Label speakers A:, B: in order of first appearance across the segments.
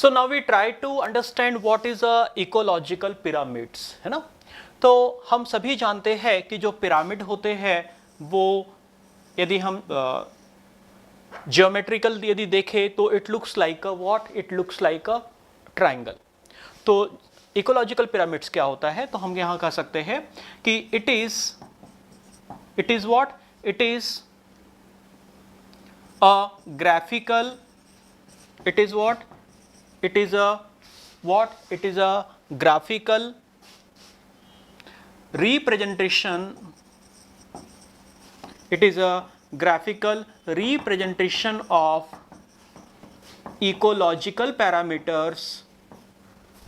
A: So now we try to understand what is a ecological pyramids, है ना। तो हम सभी जानते हैं कि जो पिरामिड होते हैं वो, यदि हम ज्योमेट्रिकल यदि देखें तो it looks like a what, it looks like a triangle. तो इकोलॉजिकल पिरामिड्स क्या होता है, तो हम यहां कह सकते हैं कि it is what, it is a graphical, it is what, it is a what, it is a graphical representation, it is a graphical representation of ecological parameters,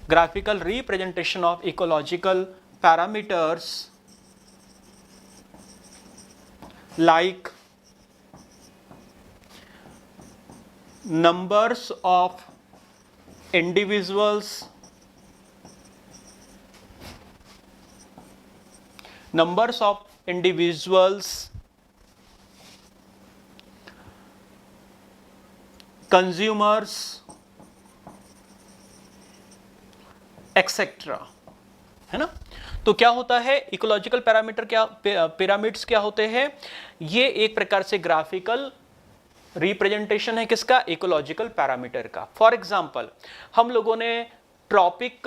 A: graphical representation of ecological parameters like numbers of individuals, numbers of individuals, consumers, etcetera, है ना। तो क्या होता है ecological parameter, क्या pyramids क्या होते हैं, ये एक प्रकार से ग्राफिकल रिप्रेजेंटेशन है किसका, इकोलॉजिकल पैरामीटर का। फॉर एग्जांपल हम लोगों ने ट्रॉपिक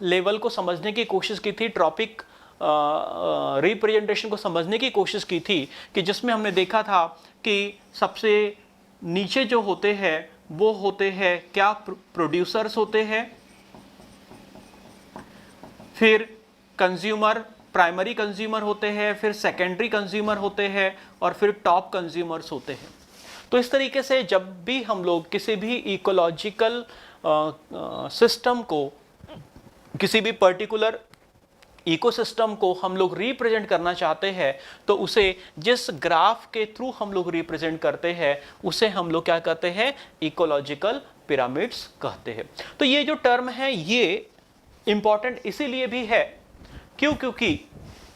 A: लेवल को समझने की कोशिश की थी, ट्रॉपिक रिप्रेजेंटेशन को समझने की कोशिश की थी, कि जिसमें हमने देखा था कि सबसे नीचे जो होते हैं वो होते हैं क्या, प्रोड्यूसर्स होते हैं, फिर कंज्यूमर, प्राइमरी कंज्यूमर होते हैं, फिर सेकेंडरी कंज्यूमर होते हैं, और फिर टॉप कंज्यूमर्स होते हैं। तो इस तरीके से जब भी हम लोग किसी भी इकोलॉजिकल सिस्टम को, किसी भी पर्टिकुलर इकोसिस्टम को हम लोग रिप्रेजेंट करना चाहते हैं, तो उसे जिस ग्राफ के थ्रू हम लोग रिप्रेजेंट करते हैं उसे हम लोग क्या कहते हैं, इकोलॉजिकल पिरामिड्स कहते हैं। तो ये जो टर्म है ये इंपॉर्टेंट इसीलिए भी है क्योंकि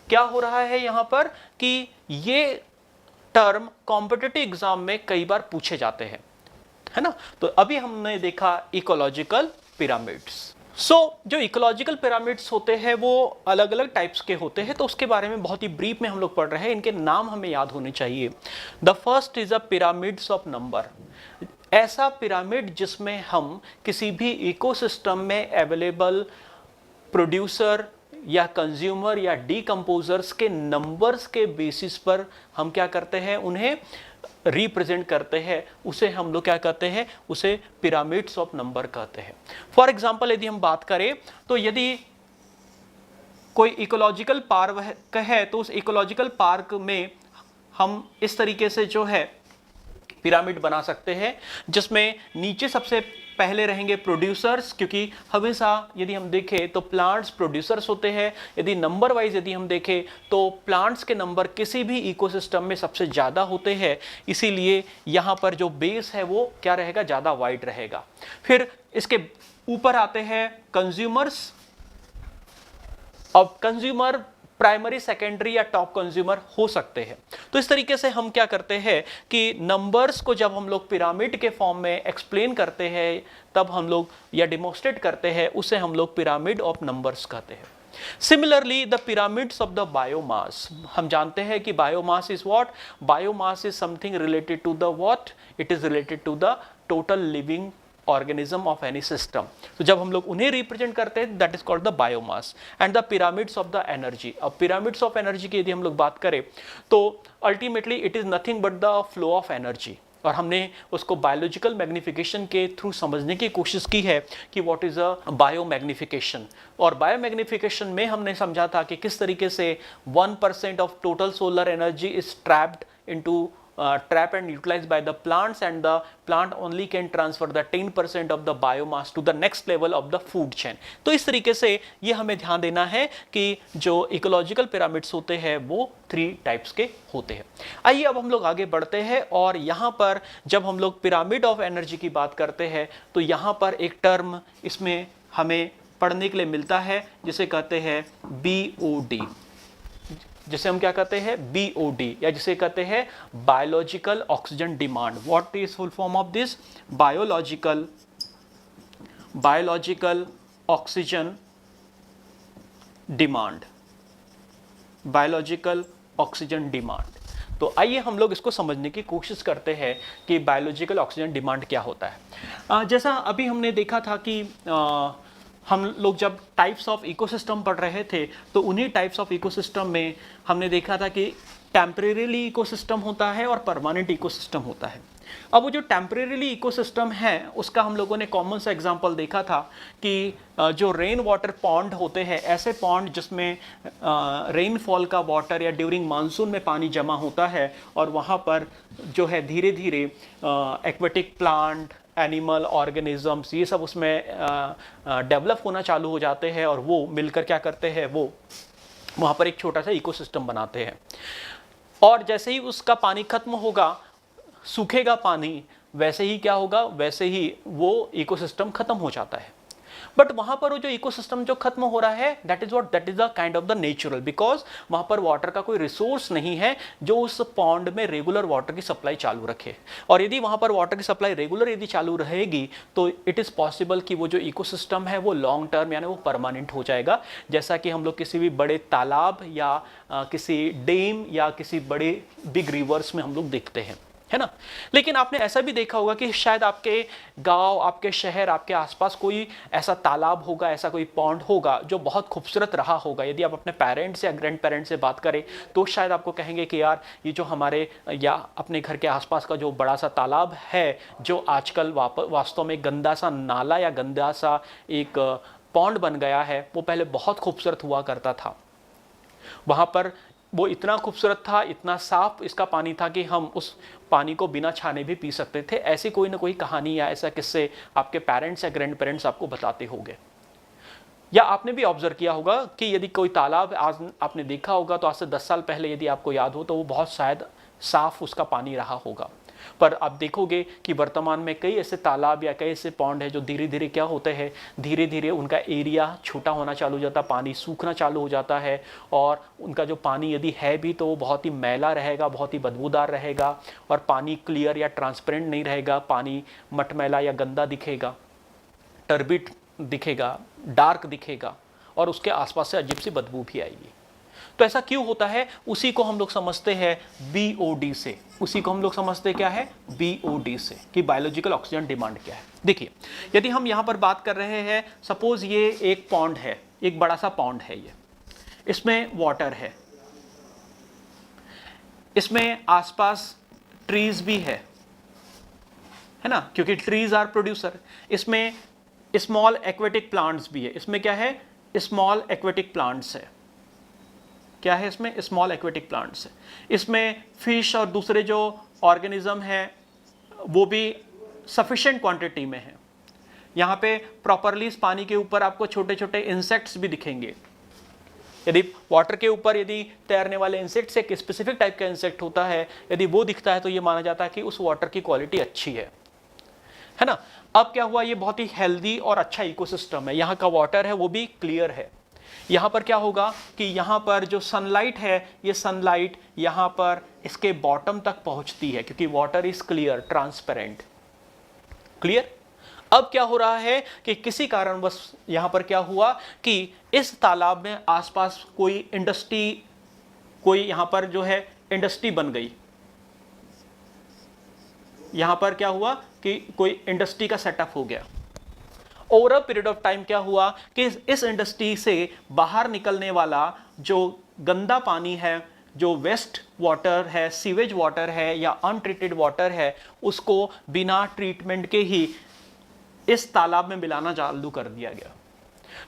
A: क्या हो रहा है यहां पर कि ये टर्म कॉम्पिटिटिव एग्जाम में कई बार पूछे जाते हैं, है ना। तो अभी हमने देखा इकोलॉजिकल पिरामिड्स। जो इकोलॉजिकल पिरामिड्स होते हैं वो अलग अलग टाइप्स के होते हैं, तो उसके बारे में बहुत ही ब्रीफ में हम लोग पढ़ रहे हैं, इनके नाम हमें याद होने चाहिए। The first is a pyramids of number, ऐसा पिरामिड जिसमें हम किसी भी इकोसिस्टम में अवेलेबल प्रोड्यूसर या कंज्यूमर या डीकंपोजर्स के नंबर्स के बेसिस पर हम क्या करते हैं, उन्हें रिप्रेजेंट करते हैं, उसे हम लोग क्या कहते हैं, उसे पिरामिड्स ऑफ नंबर कहते हैं। फॉर एग्जांपल यदि हम बात करें तो यदि कोई इकोलॉजिकल पार्क है तो उस इकोलॉजिकल पार्क में हम इस तरीके से जो है पिरामिड बना सकते हैं, जिसमें नीचे सबसे पहले रहेंगे प्रोड्यूसर्स, क्योंकि हमेशा यदि हम देखें तो प्लांट्स प्रोड्यूसर्स होते हैं। यदि नंबर वाइज यदि हम देखें तो प्लांट्स के नंबर किसी भी इकोसिस्टम में सबसे ज़्यादा होते हैं, इसीलिए यहाँ पर जो बेस है वो क्या रहेगा, ज़्यादा वाइड रहेगा। फिर इसके ऊपर आते हैं कंज्यूमर्स। अब कंज्यूमर प्राइमरी, सेकेंडरी या टॉप कंज्यूमर हो सकते हैं। तो इस तरीके से हम क्या करते हैं कि नंबर्स को जब हम लोग पिरामिड के फॉर्म में एक्सप्लेन करते हैं, तब हम लोग या डिमोन्स्ट्रेट करते हैं, उसे हम लोग पिरामिड ऑफ नंबर्स कहते हैं। Similarly the pyramids of the biomass, हम जानते हैं कि biomass is what, biomass is something related to the what, it is related to the total living organism of any system. तो जब हम लोग उन्हें रिप्रेजेंट करते हैं that is called the biomass. And the pyramids of the energy, अब pyramids of energy की यदि हम लोग बात करें तो ultimately it is nothing but the flow of energy, और हमने उसको बायोलॉजिकल मैग्निफिकेशन के थ्रू समझने की कोशिश की है कि what is a bio magnification. और बायो मैग्निफिकेशन में हमने समझा था कि किस तरीके से 1% of total solar energy is trapped into trapped and utilized by the plants, and the plant only can transfer the 10% of the biomass to the next level of the food chain। तो इस तरीके से ये हमें ध्यान देना है कि जो इकोलॉजिकल पिरामिड्स होते हैं वो 3 टाइप्स के होते हैं। आइए अब हम लोग आगे बढ़ते हैं, और यहाँ पर जब हम लोग पिरामिड ऑफ एनर्जी की बात करते हैं तो यहाँ पर एक टर्म इसमें हमें पढ़ने के लिए मिलता है जिसे कहते हैं BOD, जिसे हम क्या कहते हैं BOD, या जिसे कहते हैं biological oxygen demand. What is full form of this, biological biological oxygen demand, biological oxygen demand. तो आइए हम लोग इसको समझने की कोशिश करते हैं कि बायोलॉजिकल ऑक्सीजन डिमांड क्या होता है। जैसा अभी हमने देखा था कि हम लोग जब टाइप्स ऑफ इकोसिस्टम पढ़ रहे थे तो उन्हीं टाइप्स ऑफ इकोसिस्टम में हमने देखा था कि टेम्परेरीली इकोसिस्टम होता है और परमानेंट इकोसिस्टम होता है। अब वो जो टेम्परेरीली इकोसिस्टम है उसका हम लोगों ने कॉमन सा एग्जांपल देखा था कि जो रेन वाटर पॉन्ड होते हैं, ऐसे पॉन्ड जिसमें रेनफॉल का वाटर या ड्यूरिंग मानसून में पानी जमा होता है और वहाँ पर जो है धीरे धीरे एक्वेटिक प्लांट, एनिमल ऑर्गेनिजम्स ये सब उसमें डेवलप होना चालू हो जाते हैं और वो मिलकर क्या करते हैं, वो वहाँ पर एक छोटा सा इकोसिस्टम बनाते हैं। और जैसे ही उसका पानी खत्म होगा, सूखेगा पानी, वैसे ही क्या होगा, वैसे ही वो इकोसिस्टम खत्म हो जाता है। बट वहाँ पर वो जो इकोसिस्टम जो खत्म हो रहा है, that is the kind of the natural, because वहाँ पर वाटर का कोई रिसोर्स नहीं है जो उस पॉन्ड में रेगुलर वाटर की सप्लाई चालू रखे। और यदि वहाँ पर वाटर की सप्लाई रेगुलर यदि चालू रहेगी तो इट इज़ पॉसिबल कि वो जो इकोसिस्टम है वो लॉन्ग टर्म यानी वो परमानेंट हो जाएगा। जैसा कि हम लोग किसी भी बड़े तालाब या किसी डैम या किसी बड़े बिग रिवर्स में हम लोग देखते हैं, है ना। लेकिन आपने ऐसा भी देखा होगा कि शायद आपके गांव, आपके शहर, आपके आसपास कोई ऐसा तालाब होगा, ऐसा कोई पॉन्ड होगा जो बहुत खूबसूरत रहा होगा। यदि आप अपने पेरेंट्स या ग्रैंड पेरेंट्स से बात करें तो शायद आपको कहेंगे कि यार ये जो हमारे या अपने घर के आसपास का जो बड़ा सा तालाब है जो आजकल वास्तव में गंदा सा नाला या गंदा सा एक पॉन्ड बन गया है, वो पहले बहुत खूबसूरत हुआ करता था। वहाँ पर वो इतना खूबसूरत था, इतना साफ इसका पानी था कि हम उस पानी को बिना छाने भी पी सकते थे। ऐसी कोई ना कोई कहानी या ऐसा किस्से आपके पेरेंट्स या ग्रैंड पेरेंट्स आपको बताते होंगे। या आपने भी ऑब्जर्व किया होगा कि यदि कोई तालाब आज आपने देखा होगा तो आज से 10 साल पहले यदि आपको याद हो तो वो बहुत शायद साफ उसका पानी रहा होगा। पर आप देखोगे कि वर्तमान में कई ऐसे तालाब या कई ऐसे पॉन्ड है जो धीरे धीरे क्या होते हैं, धीरे धीरे उनका एरिया छोटा होना चालू हो जाता है, पानी सूखना चालू हो जाता है और उनका जो पानी यदि है भी तो वो बहुत ही मैला रहेगा, बहुत ही बदबूदार रहेगा और पानी क्लियर या ट्रांसपेरेंट नहीं रहेगा। पानी मटमैला या गंदा दिखेगा, टर्बिड दिखेगा, डार्क दिखेगा और उसके आसपास से अजीब सी बदबू भी आएगी। तो ऐसा क्यों होता है, उसी को हम लोग समझते हैं BOD से। उसी को हम लोग समझते क्या है, BOD से, कि बायोलॉजिकल ऑक्सीजन डिमांड क्या है। देखिए, यदि हम यहां पर बात कर रहे हैं, सपोज ये एक पॉन्ड है, एक बड़ा सा पॉन्ड है, ये इसमें वाटर है, इसमें आसपास ट्रीज भी है ना, क्योंकि ट्रीज आर प्रोड्यूसर। इसमें स्मॉल एक्वेटिक प्लांट्स भी है। इसमें क्या है, स्मॉल एक्वेटिक प्लांट्स है। क्या है इसमें, स्मॉल एक्वेटिक प्लांट्स है। इसमें फिश और दूसरे जो ऑर्गेनिज्म हैं वो भी सफिशिएंट क्वांटिटी में है। यहाँ पे प्रॉपरली इस पानी के ऊपर आपको छोटे छोटे इंसेक्ट्स भी दिखेंगे। यदि वाटर के ऊपर यदि तैरने वाले इंसेक्ट्स एक स्पेसिफिक टाइप का इंसेक्ट होता है, यदि वो दिखता है तो ये माना जाता है कि उस वाटर की क्वालिटी अच्छी है ना। अब क्या हुआ, ये बहुत ही हेल्दी और अच्छा इकोसिस्टम है। यहाँ का वाटर है वो भी क्लियर है। यहाँ पर क्या होगा कि यहाँ पर जो सनलाइट है, ये सनलाइट यहाँ पर इसके बॉटम तक पहुँचती है क्योंकि water is clear, transparent, clear. अब क्या हो रहा है कि किसी कारणवश यहाँ पर क्या हुआ कि इस तालाब में आसपास कोई इंडस्ट्री, कोई यहाँ पर जो है इंडस्ट्री बन गई। यहाँ पर क्या हुआ कि कोई इंडस्ट्री का सेटअप हो गया। Over a period of time क्या हुआ कि इस इंडस्ट्री से बाहर निकलने वाला जो गंदा पानी है, जो वेस्ट वाटर है, सीवेज वाटर है या अनट्रीटेड वाटर है, उसको बिना ट्रीटमेंट के ही इस तालाब में मिलाना चालू कर दिया गया।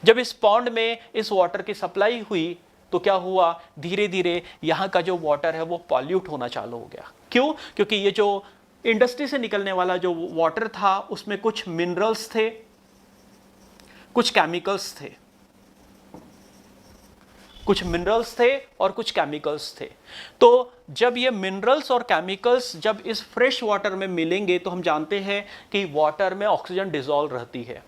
A: जब इस पॉन्ड में इस वाटर की सप्लाई हुई तो क्या हुआ, धीरे धीरे यहाँ का जो वाटर है वो पॉल्यूट होना चालू हो गया। क्यों? क्योंकि ये जो इंडस्ट्री से निकलने वाला जो वाटर था उसमें कुछ मिनरल्स थे, कुछ केमिकल्स थे, कुछ मिनरल्स थे और कुछ केमिकल्स थे। तो जब ये मिनरल्स और केमिकल्स जब इस फ्रेश वाटर में मिलेंगे तो हम जानते हैं कि वाटर में ऑक्सीजन डिसॉल्व रहती है।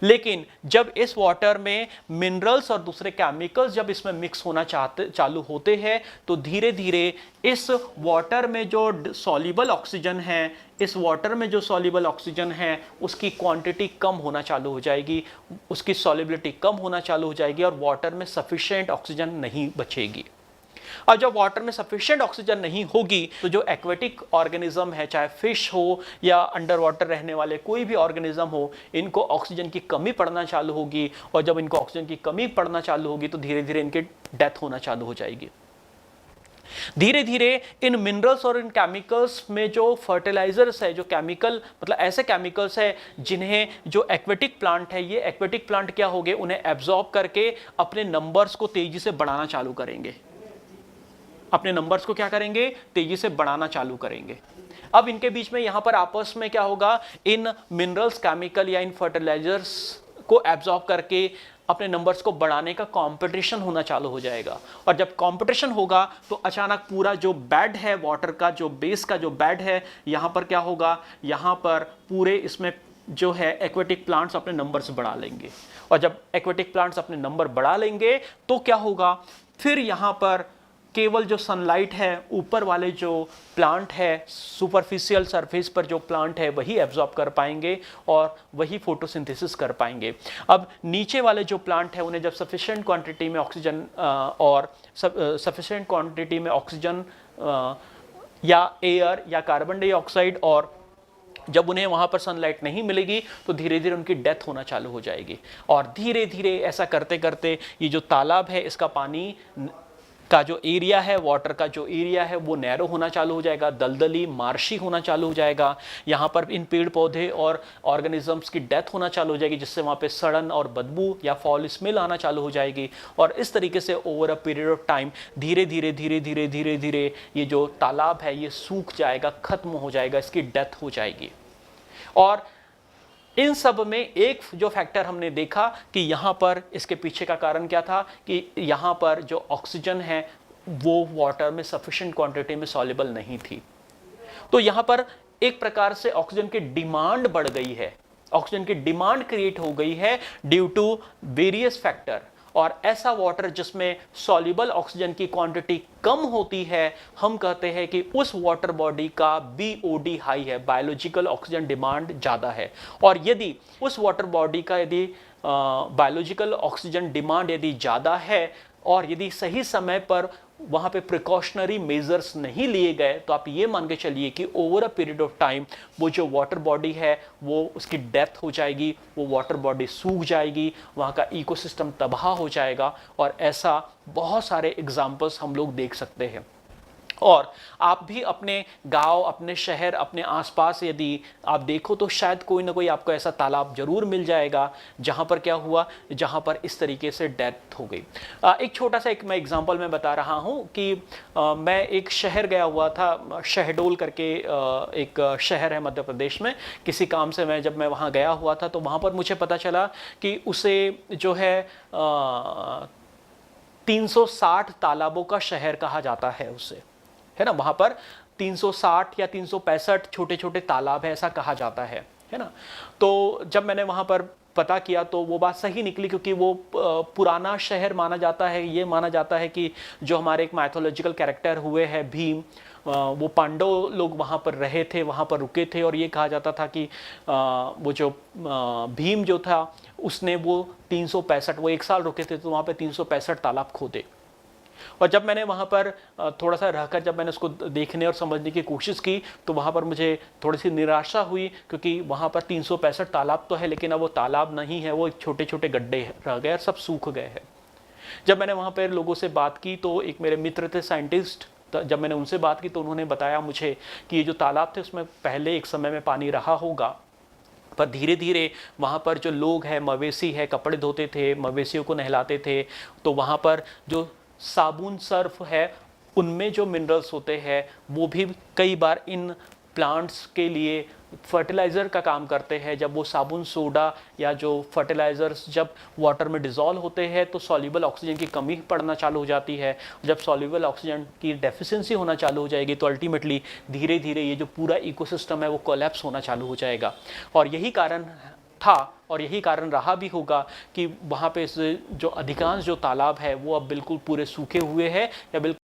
A: लेकिन जब इस वाटर में मिनरल्स और दूसरे केमिकल्स जब इसमें मिक्स होना चालू होते हैं तो धीरे धीरे इस वाटर में जो सॉल्युबल ऑक्सीजन है, इस वाटर में जो सॉल्युबल ऑक्सीजन है उसकी क्वांटिटी कम होना चालू हो जाएगी, उसकी सॉल्युबिलिटी कम होना चालू हो जाएगी और वाटर में सफिशिएंट ऑक्सीजन नहीं बचेगी। और जब वाटर में सफिशिएंट ऑक्सीजन नहीं होगी तो जो एक्वेटिक ऑर्गेनिज्म है, चाहे फिश हो या अंडर वाटर रहने वाले कोई भी ऑर्गेनिज्म हो, इनको ऑक्सीजन की कमी पड़ना चालू होगी और जब इनको ऑक्सीजन की कमी पड़ना चालू होगी तो धीरे धीरे इनकी डेथ होना चालू हो जाएगी। धीरे धीरे इन मिनरल्स और इन केमिकल्स में जो फर्टिलाइजर्स है, जो केमिकल मतलब ऐसे केमिकल्स है जिन्हें जो एक्वेटिक प्लांट है, ये एक्वेटिक प्लांट क्या होंगे, उन्हें एब्जॉर्ब करके अपने नंबर्स को तेजी से बढ़ाना चालू करेंगे, अपने नंबर्स को क्या करेंगे, तेजी से बढ़ाना चालू करेंगे। अब इनके बीच में यहां पर आपस में क्या होगा, इन मिनरल्स, केमिकल या इन फर्टिलाइजर्स को एब्जॉर्ब करके अपने नंबर्स को बढ़ाने का कंपटीशन होना चालू हो जाएगा। और जब कंपटीशन होगा तो अचानक पूरा जो बेड है वाटर का, जो बेस का जो बेड है, यहां पर क्या होगा, यहां पर पूरे इसमें जो है एक्वेटिक प्लांट्स अपने नंबर्स बढ़ा लेंगे। और जब एक्वेटिक प्लांट्स अपने नंबर बढ़ा लेंगे तो क्या होगा, फिर यहां पर केवल जो सनलाइट है, ऊपर वाले जो प्लांट है, सुपरफिशियल सरफेस पर जो प्लांट है वही एब्जॉर्ब कर पाएंगे और वही फोटोसिंथेसिस कर पाएंगे। अब नीचे वाले जो प्लांट है उन्हें जब सफिशिएंट क्वांटिटी में ऑक्सीजन और सफिशिएंट क्वांटिटी में ऑक्सीजन या एयर या कार्बन डाइऑक्साइड, और जब उन्हें वहां पर सनलाइट नहीं मिलेगी तो धीरे धीरे उनकी डेथ होना चालू हो जाएगी। और धीरे धीरे ऐसा करते करते ये जो तालाब है, इसका पानी का जो एरिया है, वाटर का जो एरिया है वो नैरो होना चालू हो जाएगा, दलदली मार्शी होना चालू हो जाएगा। यहाँ पर इन पेड़ पौधे और ऑर्गेनिजम्स की डेथ होना चालू हो जाएगी, जिससे वहाँ पे सड़न और बदबू या फॉल स्मेल आना चालू हो जाएगी। और इस तरीके से over a period of time धीरे धीरे धीरे धीरे धीरे धीरे ये जो तालाब है ये सूख जाएगा, खत्म हो जाएगा, इसकी डेथ हो जाएगी। और इन सब में एक जो फैक्टर हमने देखा कि यहाँ पर इसके पीछे का कारण क्या था कि यहाँ पर जो ऑक्सीजन है वो वाटर में सफिशिएंट क्वांटिटी में सॉल्युबल नहीं थी। तो यहाँ पर एक प्रकार से ऑक्सीजन की डिमांड बढ़ गई है, ऑक्सीजन की डिमांड क्रिएट हो गई है ड्यू टू वेरियस फैक्टर। और ऐसा वाटर जिसमें सॉल्युबल ऑक्सीजन की क्वांटिटी कम होती है, हम कहते हैं कि उस वाटर बॉडी का BOD हाई है, बायोलॉजिकल ऑक्सीजन डिमांड ज़्यादा है। और यदि उस वाटर बॉडी का यदि बायोलॉजिकल ऑक्सीजन डिमांड यदि ज़्यादा है और यदि सही समय पर वहाँ पे प्रिकॉशनरी मेजर्स नहीं लिए गए तो आप ये मान के चलिए कि over a period of time वो जो वाटर बॉडी है वो उसकी डेथ हो जाएगी, वो वाटर बॉडी सूख जाएगी, वहाँ का इकोसिस्टम तबाह हो जाएगा। और ऐसा बहुत सारे एग्जाम्पल्स हम लोग देख सकते हैं। और आप भी अपने गांव, अपने शहर, अपने आसपास यदि आप देखो तो शायद कोई ना कोई आपको ऐसा तालाब जरूर मिल जाएगा जहां पर क्या हुआ, जहां पर इस तरीके से डेथ हो गई। एक छोटा सा मैं एग्जांपल मैं बता रहा हूं कि मैं एक शहर गया हुआ था, शहडोल करके एक शहर है मध्य प्रदेश में। किसी काम से जब मैं वहां गया हुआ था तो वहां पर मुझे पता चला कि उसे जो है 360 तालाबों का शहर कहा जाता है उसे, है ना। वहां पर 360 या 365 छोटे छोटे तालाब है ऐसा कहा जाता है ना। तो जब मैंने वहां पर पता किया तो वो बात सही निकली, क्योंकि वो पुराना शहर माना जाता है। ये माना जाता है कि जो हमारे एक माइथोलॉजिकल कैरेक्टर हुए हैं भीम, वो पांडव लोग वहाँ पर रहे थे, वहाँ पर रुके थे। और ये कहा जाता था कि वो जो भीम जो था उसने वो 365, वो 1 साल रुके थे तो वहाँ पे 365 तालाब खोदे। और जब मैंने वहाँ पर थोड़ा सा रहकर जब मैंने उसको देखने और समझने की कोशिश की तो वहाँ पर मुझे थोड़ी सी निराशा हुई, क्योंकि वहाँ पर 365 तालाब तो है लेकिन अब वो तालाब नहीं है, वो छोटे छोटे गड्ढे रह गए, सब सूख गए हैं। जब मैंने वहाँ पर लोगों से बात की तो एक मेरे मित्र थे साइंटिस्ट, जब मैंने उनसे बात की तो उन्होंने बताया मुझे कि ये जो तालाब थे उसमें पहले एक समय में पानी रहा होगा, पर धीरे धीरे वहाँ पर जो लोग हैं, मवेशी है, कपड़े धोते थे, मवेशियों को नहलाते थे, तो वहाँ पर जो साबुन सर्फ है उनमें जो मिनरल्स होते हैं वो भी कई बार इन प्लांट्स के लिए फर्टिलाइज़र का काम करते हैं। जब वो साबुन, सोडा या जो फर्टिलाइज़र्स जब वाटर में डिज़ोल्व होते हैं तो सॉल्युबल ऑक्सीजन की कमी पड़ना चालू हो जाती है। जब सॉल्युबल ऑक्सीजन की डेफिशिएंसी होना चालू हो जाएगी तो अल्टीमेटली धीरे धीरे ये जो पूरा इकोसिस्टम है वो कोलैप्स होना चालू हो जाएगा। और यही कारण था और यही कारण रहा भी होगा कि वहाँ पे जो अधिकांश जो तालाब है वो अब बिल्कुल पूरे सूखे हुए हैं या बिल्कुल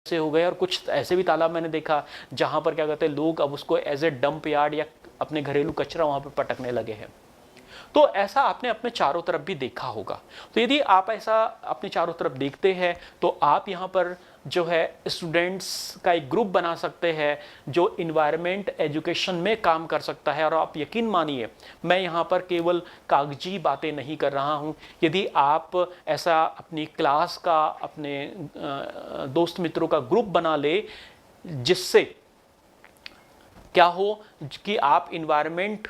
A: से हो गए। और कुछ ऐसे भी तालाब मैंने देखा जहाँ पर क्या कहते हैं लोग अब उसको एज ए डंप यार्ड या अपने घरेलू कचरा वहाँ पे पटकने लगे हैं। तो ऐसा आपने अपने चारों तरफ भी देखा होगा। तो यदि आप ऐसा अपने चारों तरफ देखते हैं तो आप यहाँ पर जो है स्टूडेंट्स का एक ग्रुप बना सकते हैं जो इन्वायरमेंट एजुकेशन में काम कर सकता है। और आप यकीन मानिए मैं यहाँ पर केवल कागजी बातें नहीं कर रहा हूँ। यदि आप ऐसा अपनी क्लास का अपने दोस्त मित्रों का ग्रुप बना ले जिससे क्या हो कि आप इन्वायरमेंट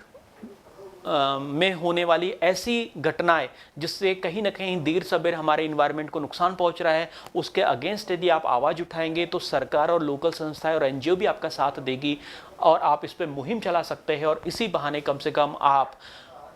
A: में होने वाली ऐसी घटनाएं जिससे कहीं ना कहीं देर सबेर हमारे इन्वायरमेंट को नुकसान पहुंच रहा है उसके अगेंस्ट यदि आप आवाज़ उठाएंगे तो सरकार और लोकल संस्थाएं और एनजीओ भी आपका साथ देगी और आप इस पर मुहिम चला सकते हैं। और इसी बहाने कम से कम आप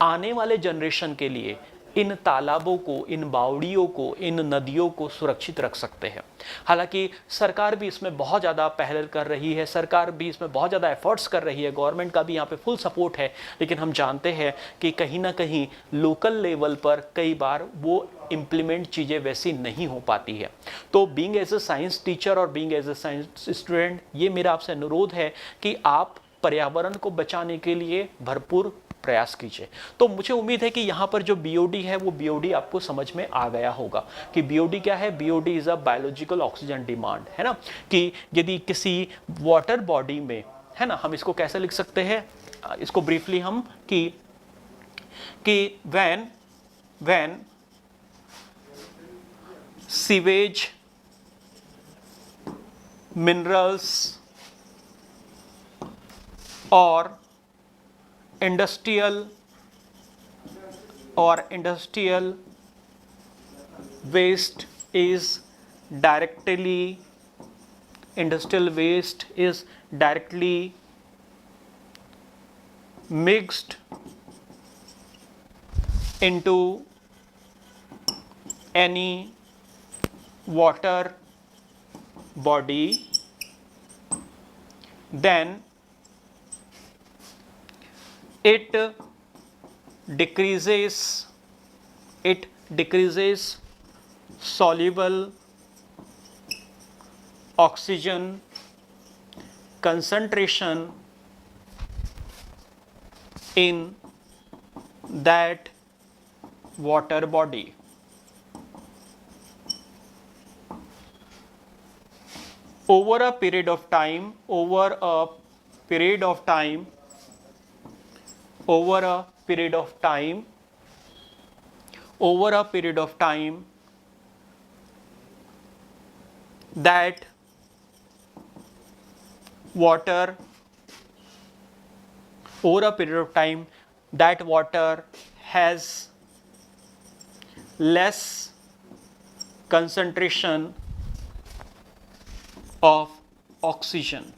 A: आने वाले जनरेशन के लिए इन तालाबों को, इन बावड़ियों को, इन नदियों को सुरक्षित रख सकते हैं। हालांकि सरकार भी इसमें बहुत ज़्यादा पहल कर रही है, सरकार भी इसमें बहुत ज़्यादा एफर्ट्स कर रही है, गवर्नमेंट का भी यहाँ पे फुल सपोर्ट है। लेकिन हम जानते हैं कि कहीं ना कहीं लोकल लेवल पर कई बार वो इम्प्लीमेंट चीज़ें वैसी नहीं हो पाती है। तो being as a science teacher और being as a science student ये मेरा आपसे अनुरोध है कि आप पर्यावरण को बचाने के लिए भरपूर प्रयास कीजिए। तो मुझे उम्मीद है कि यहाँ पर जो बीओडी है वो बीओडी आपको समझ में आ गया होगा कि बीओडी क्या है। BOD is a biological oxygen demand, है ना, कि यदि किसी वाटर बॉडी में, है ना, हम इसको कैसे लिख सकते हैं, इसको ब्रीफली हम कि व्हेन सीवेज, मिनरल्स और industrial waste is directly mixed into any water body, then it decreases soluble oxygen concentration in that water body. Over a period of time, that water has less concentration of oxygen.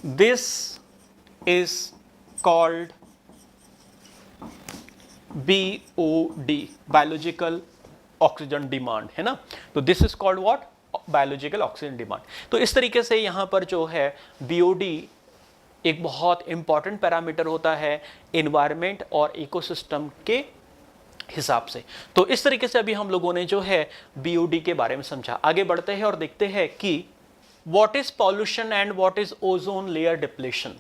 A: This is called BOD, biological oxygen demand, है ना। तो this is called what, biological oxygen demand. तो इस तरीके से यहाँ पर जो है बीओडी एक बहुत इंपॉर्टेंट पैरामीटर होता है एनवायरनमेंट और इकोसिस्टम के हिसाब से। तो इस तरीके से अभी हम लोगों ने जो है बीओडी के बारे में समझा। आगे बढ़ते हैं और देखते हैं कि what is pollution and what is ozone layer depletion.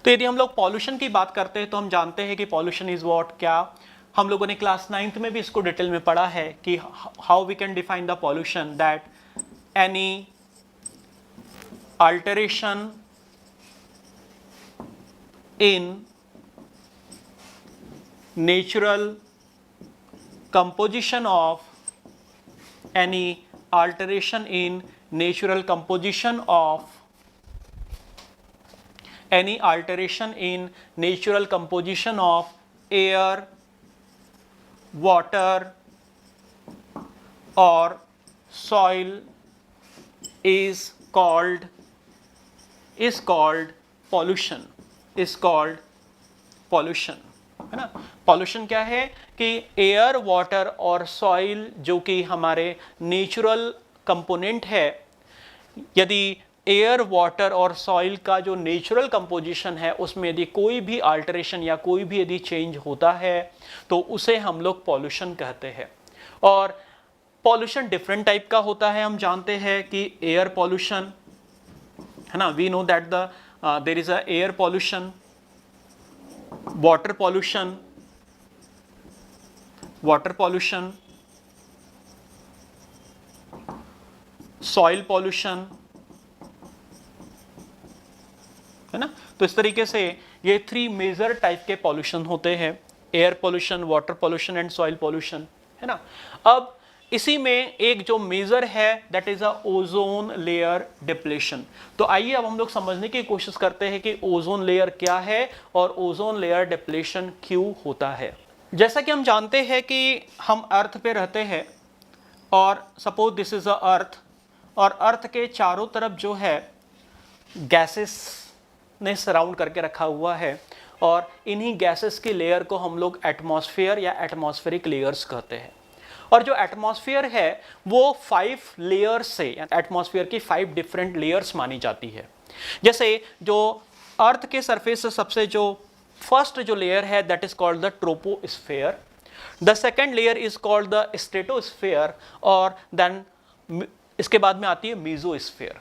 A: तो यदि हम लोग पॉल्यूशन की बात करते हैं तो हम जानते हैं कि पॉल्यूशन इज व्हाट, क्या हम लोगों ने क्लास 9th में भी इसको डिटेल में पढ़ा है कि how we can define the pollution, that any alteration in natural composition of any alteration in natural composition of air, water or soil is called pollution, है ना। पॉल्यूशन क्या है कि एयर, वाटर और सॉइल जो कि हमारे नेचुरल कंपोनेंट है, यदि एयर, वाटर और सॉइल का जो नेचुरल कंपोजिशन है उसमें यदि कोई भी अल्टरेशन या कोई भी यदि चेंज होता है तो उसे हम लोग पॉल्यूशन कहते हैं। और पॉल्यूशन डिफरेंट टाइप का होता है। हम जानते हैं कि एयर पॉल्यूशन है ना, we know that the there is a air pollution, water pollution, soil pollution, है ना। तो इस तरीके से ये 3 मेजर टाइप के पॉल्यूशन होते हैं, air pollution, water pollution and soil pollution, है ना। अब इसी में एक जो मेजर है that is a ozone layer depletion. तो आइए अब हम लोग समझने की कोशिश करते हैं कि ओजोन लेयर क्या है और ओजोन लेयर डिप्लेशन क्यों होता है। जैसा कि हम जानते हैं कि हम अर्थ पे रहते हैं और सपोज दिस इज अ अर्थ, और अर्थ के चारों तरफ जो है गैसेस ने सराउंड करके रखा हुआ है, और इन्हीं गैसेस की लेयर को हम लोग एटमॉस्फेयर या एटमॉस्फेरिक लेयर्स कहते हैं। और जो एटमॉस्फेयर है वो 5 लेयर्स से, एटमॉस्फेयर की 5 डिफरेंट लेयर्स मानी जाती है। जैसे जो अर्थ के सरफेस से सबसे जो फर्स्ट जो लेयर है that is called the troposphere, the second layer is called the stratosphere, और देन इसके बाद में आती है मीजोस्फेयर।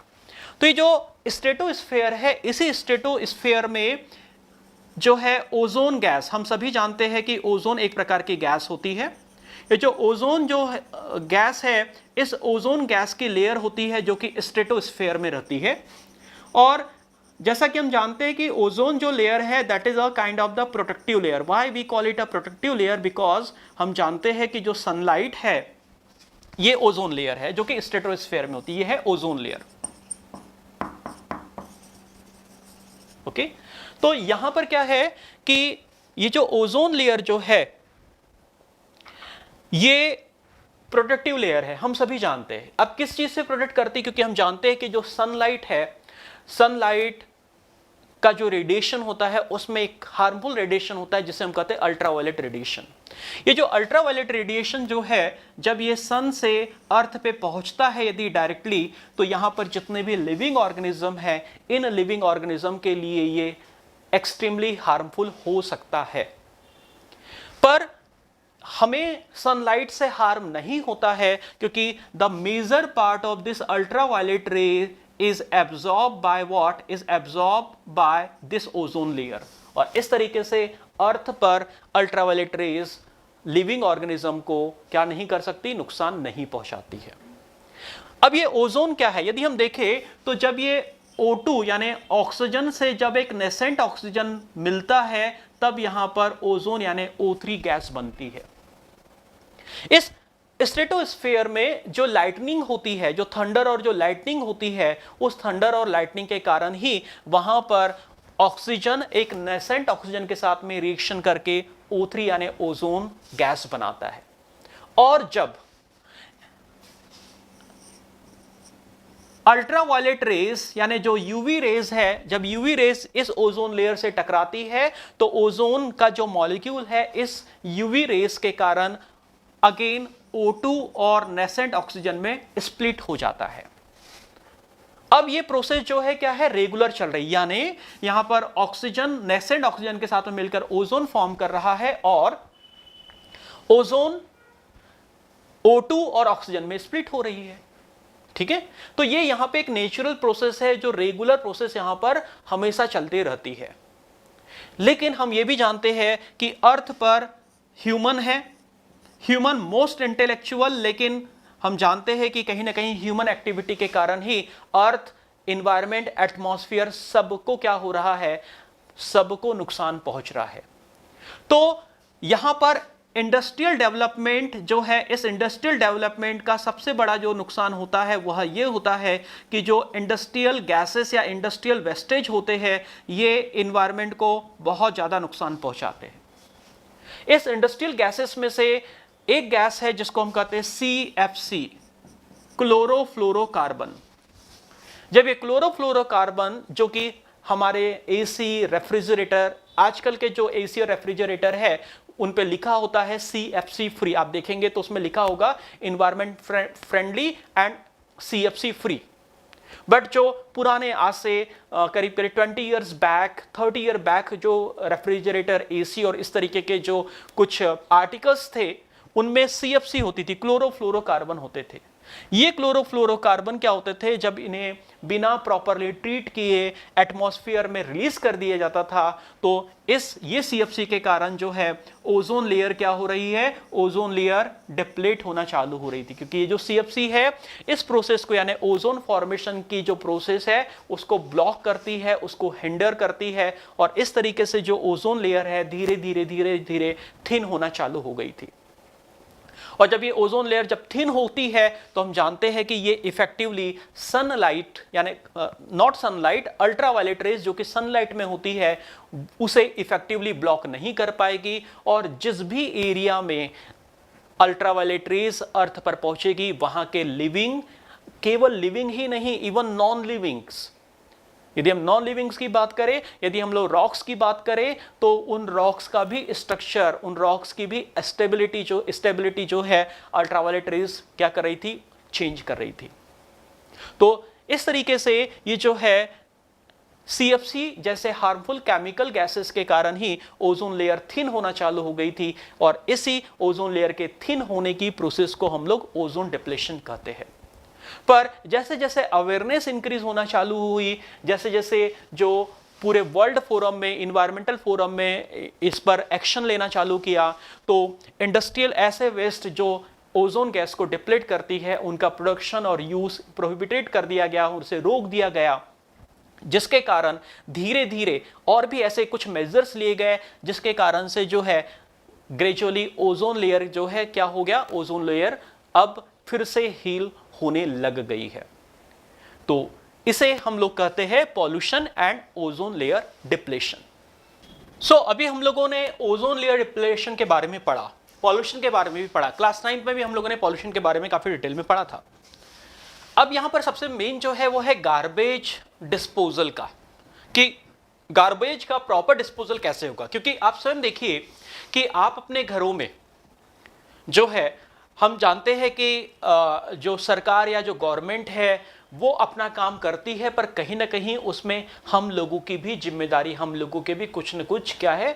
A: तो ये जो स्ट्रेटोस्फेयर है, इसी स्ट्रेटोस्फेयर में जो है ओजोन गैस, हम सभी जानते हैं कि ओजोन एक प्रकार की गैस होती है। ये जो ओजोन जो गैस है, इस ओजोन गैस की लेयर होती है जो कि स्ट्रेटोस्फेयर में रहती है। और जैसा कि हम जानते हैं कि ओजोन जो लेयर है that is a kind of the protective layer. Why we call it a protective layer? Because हम जानते हैं कि जो सनलाइट है ये ओजोन लेयर है जो कि स्ट्रेटोस्फेयर में होती है, ये है ओजोन लेयर। ओके, तो यहां पर क्या है कि ये जो ओजोन लेयर जो है ये प्रोटेक्टिव लेयर है, हम सभी जानते हैं। अब किस चीज से प्रोटेक्ट करती है? क्योंकि हम जानते हैं कि जो सनलाइट है, सनलाइट का जो रेडिएशन होता है उसमें एक हार्मफुल रेडिएशन होता है जिसे हम कहते हैं अल्ट्रावायलेट रेडिएशन। ये जो अल्ट्रावायलेट रेडिएशन जो है जब ये सन से अर्थ पे पहुंचता है यदि डायरेक्टली, तो यहां पर जितने भी लिविंग ऑर्गेनिज्म है, इन लिविंग ऑर्गेनिज्म के लिए ये एक्सट्रीमली हार्मफुल हो सकता है। पर हमें सनलाइट से हार्म नहीं होता है क्योंकि the major part of this ultraviolet ray is absorbed by what? Is absorbed by this ozone layer। और इस तरीके से अर्थ पर अल्ट्रावायलेट रेज लिविंग ऑर्गेनिज्म को क्या नहीं कर सकती? नुकसान नहीं पहुंचाती है। अब ये ओजोन क्या है? यदि हम देखें तो जब ये O2 यानी ऑक्सीजन से जब एक नेसेंट ऑक्सीजन मिलता है तब यहां पर ओजोन यानी O3 गैस बनती है। इस स्ट्रेटोस्फेयर में जो लाइटनिंग होती है, जो थंडर और जो लाइटनिंग होती है, उस थंडर और लाइटनिंग के कारण ही वहां पर ऑक्सीजन एक नेसेंट ऑक्सीजन के साथ में रिएक्शन करके O3 यानी ओजोन गैस बनाता है। और जब अल्ट्रावायलेट रेज यानी जो यूवी रेज है, जब यूवी रेज इस ओजोन लेयर से टकराती है तो ओजोन का जो मॉलिक्यूल है इस यूवी रेज के कारण अगेन O2 और नेसेंट ऑक्सीजन में स्प्लिट हो जाता है। अब ये प्रोसेस जो है क्या है? रेगुलर चल रही है, यानी यहां पर ऑक्सीजन नेसेंट ऑक्सीजन के साथ में मिलकर ओजोन फॉर्म कर रहा है और ओजोन O2 और ऑक्सीजन में स्प्लिट हो रही है। ठीक है, तो ये यहां पे एक नेचुरल प्रोसेस है जो रेगुलर प्रोसेस यहां पर हमेशा चलती रहती है। लेकिन हम ये भी जानते हैं कि अर्थ पर ह्यूमन है, ह्यूमन मोस्ट इंटेलेक्चुअल, लेकिन हम जानते हैं कि कहीं ना कहीं ह्यूमन एक्टिविटी के कारण ही अर्थ, एनवायरनमेंट, एटमॉस्फेयर सबको क्या हो रहा है? सबको नुकसान पहुंच रहा है। तो यहां पर इंडस्ट्रियल डेवलपमेंट जो है, इस इंडस्ट्रियल डेवलपमेंट का सबसे बड़ा जो नुकसान होता है वह ये होता है कि जो इंडस्ट्रियल गैसेस या इंडस्ट्रियल वेस्टेज होते हैं ये एनवायरनमेंट को बहुत ज़्यादा नुकसान पहुंचाते हैं। इस इंडस्ट्रियल गैसेस में से एक गैस है जिसको हम कहते हैं CFC, क्लोरोफ्लोरोकार्बन। जब ये क्लोरोफ्लोरोकार्बन जो कि हमारे AC, रेफ्रिजरेटर, आजकल के जो AC और रेफ्रिजरेटर है उन पे लिखा होता है CFC फ्री, आप देखेंगे तो उसमें लिखा होगा environment friendly and CFC free. But जो पुराने आज से करीब करीब 20 ईयर्स बैक, 30 ईयर बैक जो रेफ्रिजरेटर, एसी और इस तरीके के जो कुछ आर्टिकल्स थे, उनमें सीएफसी होती थी, क्लोरोफ्लोरोकार्बन होते थे। ये क्लोरोफ्लोरोकार्बन क्या होते थे, जब इन्हें बिना प्रॉपरली ट्रीट किए एटमॉस्फेयर में रिलीज कर दिया जाता था, तो ये सीएफसी के कारण जो है ओजोन लेयर क्या हो रही है, ओजोन लेयर डिप्लीट होना चालू हो रही थी। क्योंकि ये जो सीएफसी है इस प्रोसेस को, यानी ओजोन फॉर्मेशन की जो प्रोसेस है उसको ब्लॉक करती है, उसको हिंडर करती है, और इस तरीके से जो ओजोन लेयर है धीरे धीरे धीरे धीरे थिन होना चालू हो गई थी। और जब ये ओजोन लेयर जब थिन होती है तो हम जानते हैं कि ये इफेक्टिवली सनलाइट, यानी नॉट सनलाइट, अल्ट्रावायलेट रेज जो कि सनलाइट में होती है उसे इफेक्टिवली ब्लॉक नहीं कर पाएगी, और जिस भी एरिया में अल्ट्रावायलेट रेज अर्थ पर पहुंचेगी वहां के लिविंग, केवल लिविंग ही नहीं, इवन नॉन लिविंग्स, यदि हम नॉन लिविंग्स की बात करें, यदि हम लोग रॉक्स की बात करें, तो उन रॉक्स का भी स्ट्रक्चर, उन रॉक्स की भी स्टेबिलिटी जो है अल्ट्रावायलेट रेज क्या कर रही थी, चेंज कर रही थी। तो इस तरीके से ये जो है सीएफसी जैसे हार्मफुल केमिकल गैसेस के कारण ही ओजोन लेयर थिन होना चालू हो गई थी, और इसी ओजोन लेयर के थिन होने की प्रोसेस को हम लोग ओजोन डिप्लेशन कहते हैं। पर जैसे जैसे अवेयरनेस इंक्रीज होना चालू हुई, जैसे जैसे जो पूरे वर्ल्ड फोरम में, इन्वायरमेंटल फोरम में इस पर एक्शन लेना चालू किया, तो इंडस्ट्रियल ऐसे वेस्ट जो ओजोन गैस को डिप्लीट करती है उनका प्रोडक्शन और यूज प्रोहिबिटेड कर दिया गया, उनसे रोक दिया गया, जिसके कारण धीरे धीरे और भी ऐसे कुछ मेजर्स लिए गए, जिसके कारण से जो है ग्रेजुअली ओजोन लेयर जो है क्या हो गया, ओजोन लेयर अब फिर से हील होने लग गई है। तो इसे हम लोग कहते हैं pollution and ozone layer depletion. So अभी हम लोगों ने ओजोन लेयर डिप्लेशन के बारे में पढ़ा, पॉल्यूशन के बारे में भी पढ़ा, क्लास 9 में भी हम लोगों ने पॉल्यूशन के बारे में काफी डिटेल में पढ़ा था। अब यहां पर सबसे मेन जो है वो है गार्बेज डिस्पोजल का, कि गार्बेज का प्रॉपर डिस्पोजल कैसे होगा। क्योंकि आप स्वयं देखिए कि आप अपने घरों में जो है, हम जानते हैं कि जो सरकार या जो गवर्नमेंट है वो अपना काम करती है, पर कहीं ना कहीं उसमें हम लोगों की भी जिम्मेदारी, हम लोगों के भी कुछ न कुछ क्या है,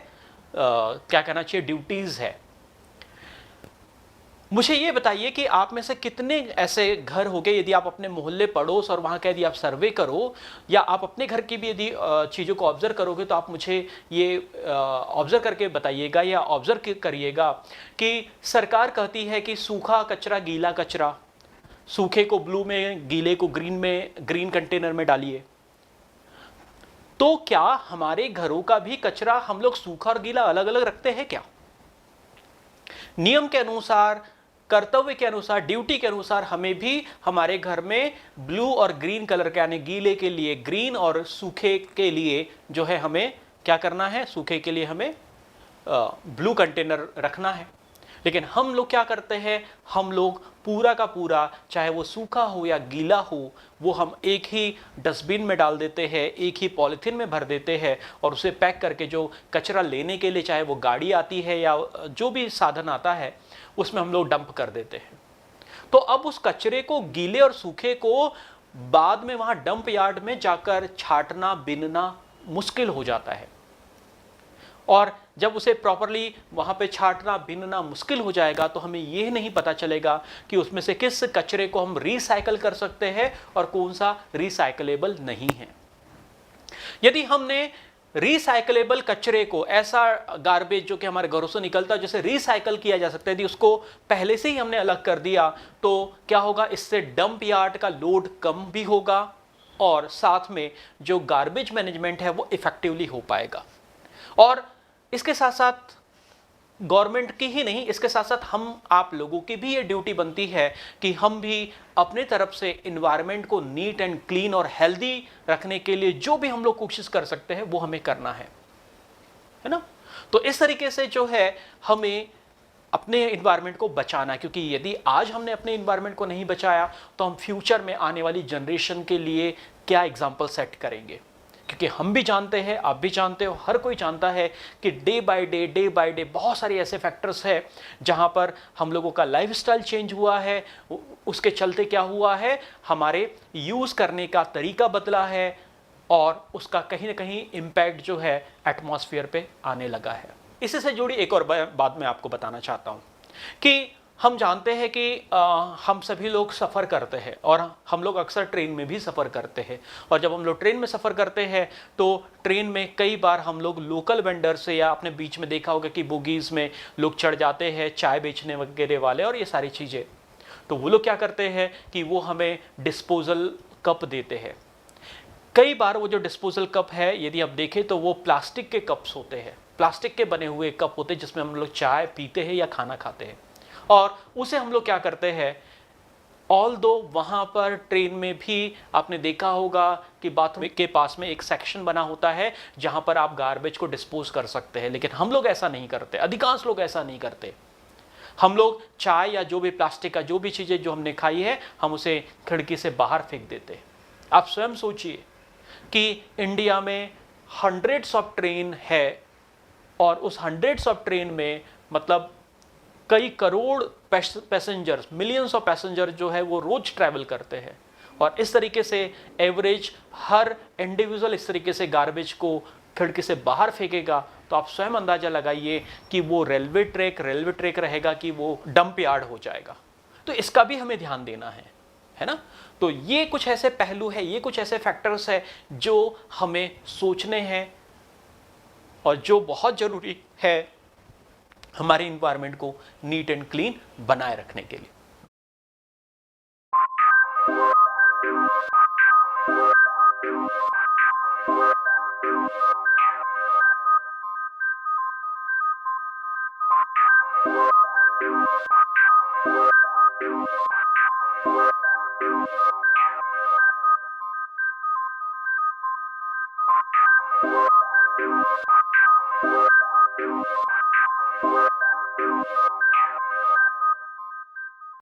A: क्या कहना चाहिए, ड्यूटीज है। मुझे ये बताइए कि आप में से कितने ऐसे घर हो गए, यदि आप अपने मोहल्ले पड़ोस और वहाँ का यदि आप सर्वे करो, या आप अपने घर की भी यदि चीज़ों को ऑब्जर्व करोगे, तो आप मुझे ये ऑब्जर्व करके बताइएगा या ऑब्जर्व करिएगा कि सरकार कहती है कि सूखा कचरा, गीला कचरा, सूखे को ब्लू में, गीले को ग्रीन में, ग्रीन कंटेनर में डालिए। तो क्या हमारे घरों का भी कचरा हम लोग सूखा और गीला अलग अलग रखते हैं क्या? नियम के अनुसार, कर्तव्य के अनुसार, ड्यूटी के अनुसार हमें भी हमारे घर में ब्लू और ग्रीन कलर के, यानी गीले के लिए ग्रीन और सूखे के लिए जो है हमें क्या करना है, सूखे के लिए हमें ब्लू कंटेनर रखना है। लेकिन हम लोग क्या करते हैं, हम लोग पूरा का पूरा, चाहे वो सूखा हो या गीला हो, वो हम एक ही डस्टबिन में डाल देते हैं, एक ही पॉलीथीन में भर देते हैं, और उसे पैक करके जो कचरा लेने के लिए, चाहे वो गाड़ी आती है या जो भी साधन आता है, उसमें हम लोग डंप कर देते हैं। तो अब उस कचरे को, गीले और सूखे को, बाद में वहां डंप यार्ड में जाकर छांटना, बिनना मुश्किल हो जाता है। और जब उसे प्रॉपरली वहां पे छांटना, बिनना मुश्किल हो जाएगा, तो हमें यह नहीं पता चलेगा कि उसमें से किस कचरे को हम रिसाइकल कर सकते हैं और कौन सा रिसाइकलेबल नहीं है। यदि हमने रिसाइकलेबल कचरे को, ऐसा गार्बेज जो कि हमारे घरों से निकलता है जिसे रिसाइकल किया जा सकता है, यदि उसको पहले से ही हमने अलग कर दिया, तो क्या होगा, इससे डंप यार्ड का लोड कम भी होगा, और साथ में जो गार्बेज मैनेजमेंट है वो इफेक्टिवली हो पाएगा। और इसके साथ साथ गवर्नमेंट की ही नहीं, इसके साथ साथ हम आप लोगों की भी ये ड्यूटी बनती है कि हम भी अपने तरफ से इन्वायरमेंट को नीट एंड क्लीन और हेल्दी रखने के लिए जो भी हम लोग कोशिश कर सकते हैं वो हमें करना है ना। तो इस तरीके से जो है हमें अपने इन्वायरमेंट को बचाना है, क्योंकि यदि आज हमने अपने इन्वायरमेंट को नहीं बचाया तो हम फ्यूचर में आने वाली जनरेशन के लिए क्या एग्जाम्पल सेट करेंगे। क्योंकि हम भी जानते हैं, आप भी जानते हो, हर कोई जानता है कि डे बाय डे बहुत सारे ऐसे फैक्टर्स हैं जहां पर हम लोगों का लाइफस्टाइल चेंज हुआ है। उसके चलते क्या हुआ है, हमारे यूज़ करने का तरीका बदला है और उसका कहीं ना कहीं इम्पैक्ट जो है एटमॉस्फेयर पे आने लगा है। इसी से जुड़ी एक और बात मैं आपको बताना चाहता हूँ कि हम जानते हैं कि हम सभी लोग सफ़र करते हैं और हम लोग अक्सर ट्रेन में भी सफ़र करते हैं। और जब हम लोग ट्रेन में सफ़र करते हैं तो ट्रेन में कई बार हम लोग लोकल वेंडर से, या अपने बीच में देखा होगा कि बोगीज़ में लोग चढ़ जाते हैं, चाय बेचने वगैरह वाले और ये सारी चीज़ें। तो वो लोग क्या करते हैं कि वो हमें डिस्पोजल कप देते हैं। कई बार वो जो डिस्पोजल कप है, यदि आप देखें तो वो प्लास्टिक के कप्स होते हैं, प्लास्टिक के बने हुए कप होते हैं जिसमें हम लोग चाय पीते हैं या खाना खाते हैं। और उसे हम लोग क्या करते हैं, ऑल्दो वहाँ पर ट्रेन में भी आपने देखा होगा कि बाथरूम के पास में एक सेक्शन बना होता है जहाँ पर आप गार्बेज को डिस्पोज कर सकते हैं, लेकिन हम लोग ऐसा नहीं करते, अधिकांश लोग ऐसा नहीं करते। हम लोग चाय या जो भी प्लास्टिक का जो भी चीज़ें जो हमने खाई है, हम उसे खिड़की से बाहर फेंक देते हैं। आप स्वयं सोचिए कि इंडिया में हंड्रेड्स ऑफ ट्रेन है और उस हंड्रेड्स ऑफ ट्रेन में मतलब कई crore passengers, millions of passenger जो है वो रोज ट्रैवल करते हैं। और इस तरीके से एवरेज हर इंडिविजुअल इस तरीके से गार्बेज को खिड़की से बाहर फेंकेगा, तो आप स्वयं अंदाजा लगाइए कि वो रेलवे ट्रैक रहेगा कि वो डंप यार्ड हो जाएगा। तो इसका भी हमें ध्यान देना है ना। तो ये कुछ ऐसे पहलू है, ये कुछ ऐसे फैक्टर्स है जो हमें सोचने हैं और जो बहुत जरूरी है हमारे इन्वायरमेंट को नीट एंड क्लीन बनाए रखने के लिए।